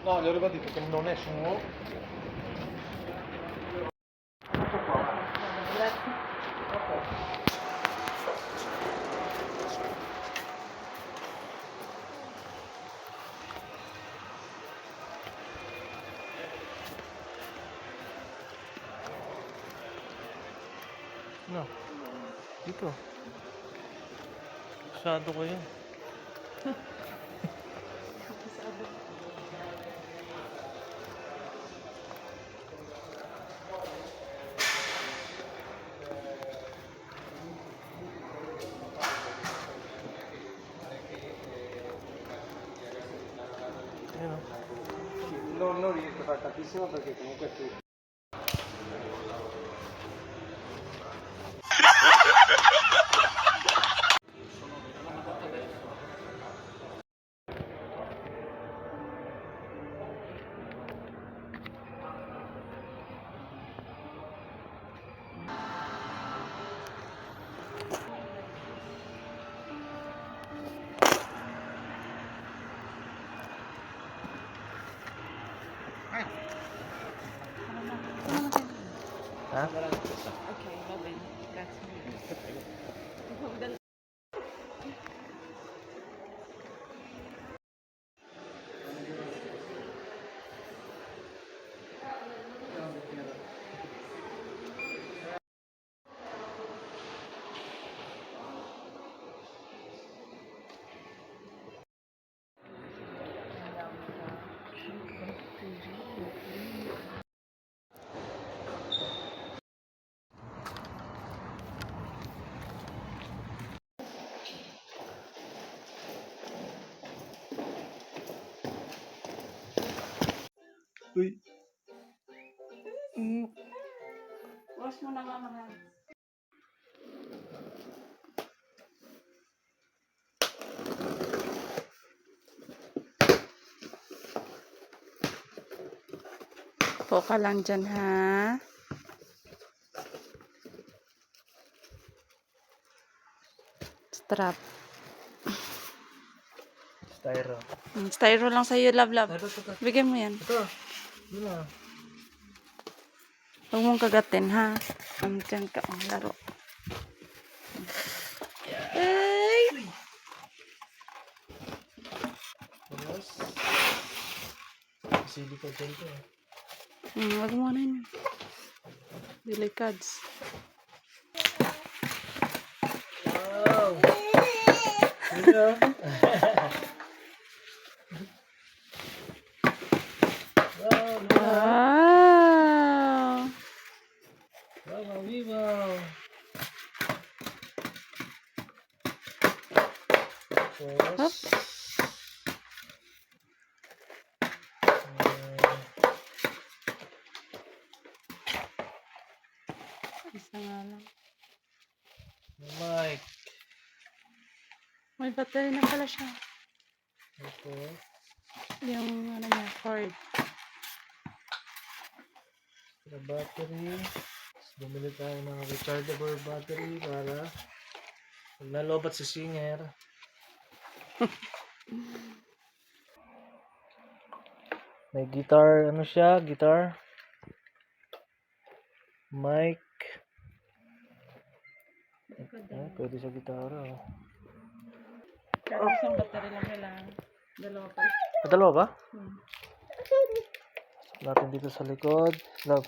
No, gli ho ribadito che non è suo. No, dito. Masyado ko yun. Non riesco a fare tantissimo perché comunque tu. Ha? Okay, va bene, grazie. Uy. Wash mo na mamahal. Po ka lang dyan, ha? Strap. Styro. Styro lang sa'yo, love. Ito. Bigyan mo yan. Ito. Yun na. Huwag mong kagatin, ha? Dyan ka, laro. Ay! Tapos. Sili pa dyan to. Huwag mo na yun. Delicads. Wow! Ano? Wow! Wow! Wow! Wow! Tapos. Isa nga lang. Mic. May battery na pala siya. Ito. Yung ano niya, cord. The battery. Tapos bumili tayo ng rechargeable battery para pag nalobat si singer. May guitar, ano siya? Guitar. Mic. Pwede sa gitara. Pero isang battery lang kailangan. Dalawa pa. Dalawa ba? Natin dito sa likod. Love.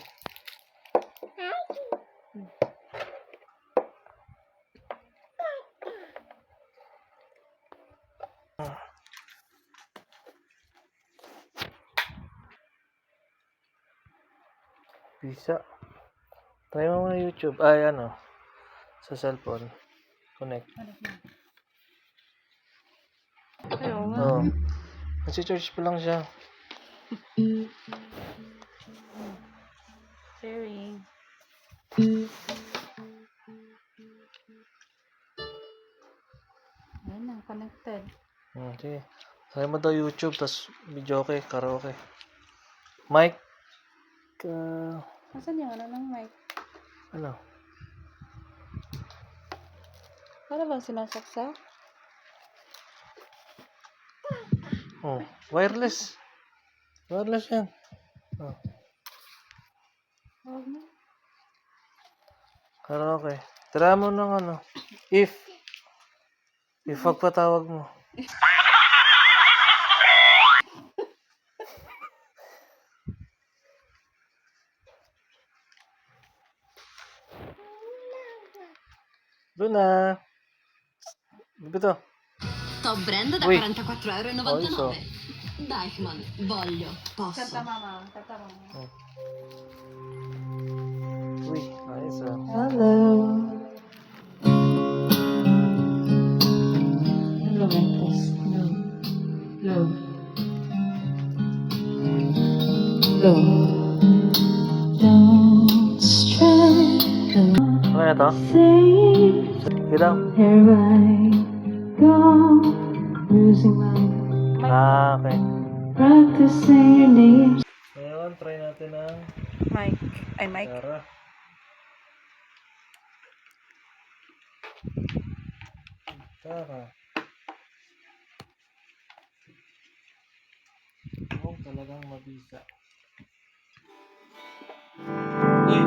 Bisa. Try mo mga YouTube. Ay, ano. Sa cellphone. Connect. Ayaw nga. Oo. Nasi-charge pa lang siya. Sharing. Ayan na, connected. Sige. Try mo daw YouTube, tas video okay, karaoke. Mic. Nasaan yung ano ng mic? Ano? Para bang sinasaksak? Oh, wireless. Wireless yan. Oh. Huwag na. Karaoke. Tira mo ng ano. If pagpatawag mo. Doon na. Dito. Top brand da Uy. 44,99 Oh, €. Deichmann, voglio, posso. Kanta mama. Kanta mama. Oh. Uy, ayos ah. Hello. Hello, Marcos. No. Hello. Hello. Don't stray Ano na to? Sige daw. Here I go, losing my Okay. practicing your names. Ngayon, try natin ang Mike. Ay, Mike. Tara. Tara. Oh, talagang mabisa. Uy!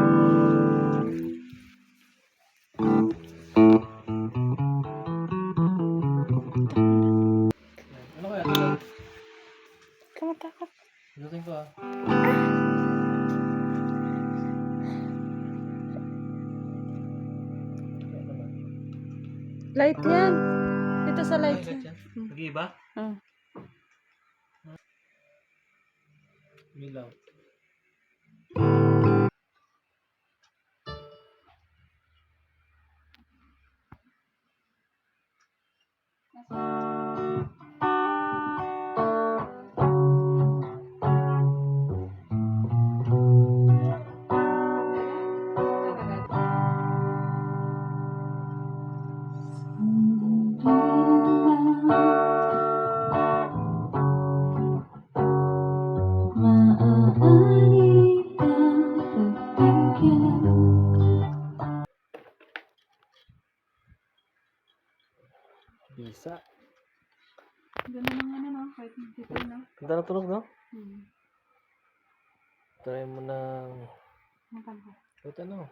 Ano kaya ito? Kamatakot. Lutin ko ah. Ano naman? Light yan. Dito sa Ay, light ba't yan. yan? Nag-iiba? Ah. Milaw. Bisa. Ganda ng ano, no? Kahit dito, no? Ganda na tunog, no? Hmm. Try mo ng... Maganda. Kahit ano.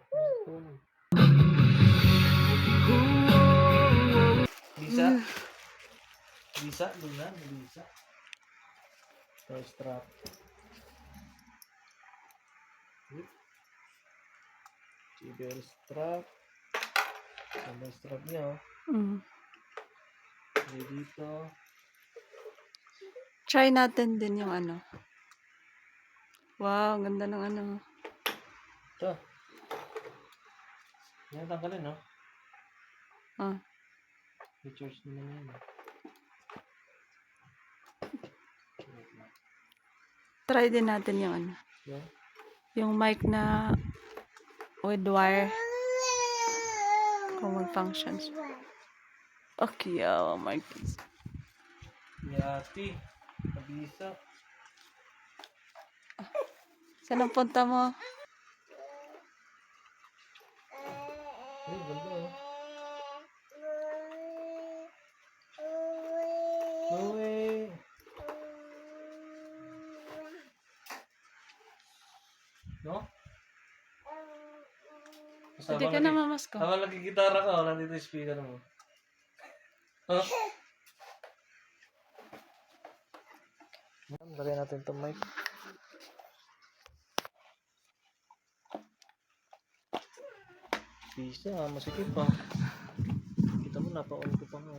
Bisa. Bisa, Luna. Bisa. Toy strap. JBL strap. Ano yung strap niya, oh. Mm. May dito. Try natin din yung ano. Wow, ang ganda ng ano. Ito. Yan, tanggalin, no? Ah. I-charge naman yan. Try din natin yung ano. Yan. Yung mic na with wire. Kung mag-functions. Okay, oh my God. Yati. Kabisa. Saan ang punta mo? Ay, ganda, oh. No way. No? Hindi ka na mamasko. Habang nagkikitara ka, wala dito yung speaker mo. Huh? Lagay natin itong mic. Bisa, masikip pa. Kita mo, napa-on ko pa nga.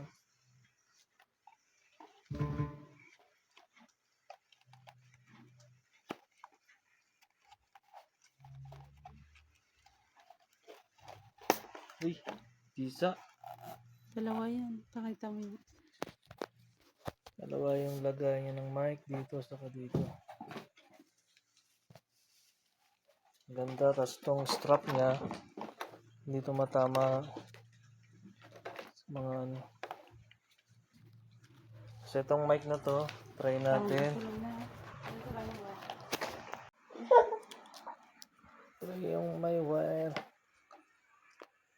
Uy, bisa. Dalawa yan. Pakita mo yun. Dalawa yung lagay niya ng mic dito saka dito. Ganda, tas tong strap niya hindi tumatama sa mga ano. Kasi itong mic na to, try natin. Try yung may wire.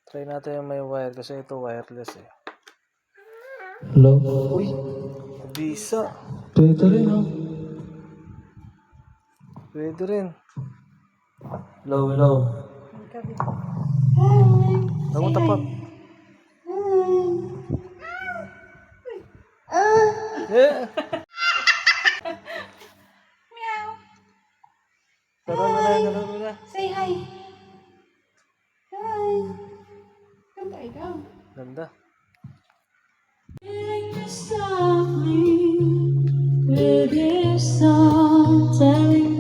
Try natin yung may wire kasi ito wireless eh. Hello? Uy, bisa. Ito rin, oh. Pwede rin. Hello, hello. Ang kabit. Ako tapat. Eh! Meow. Tara na. Say hi. Hi. Kanta ikaw. Ganda. Softly with this song telling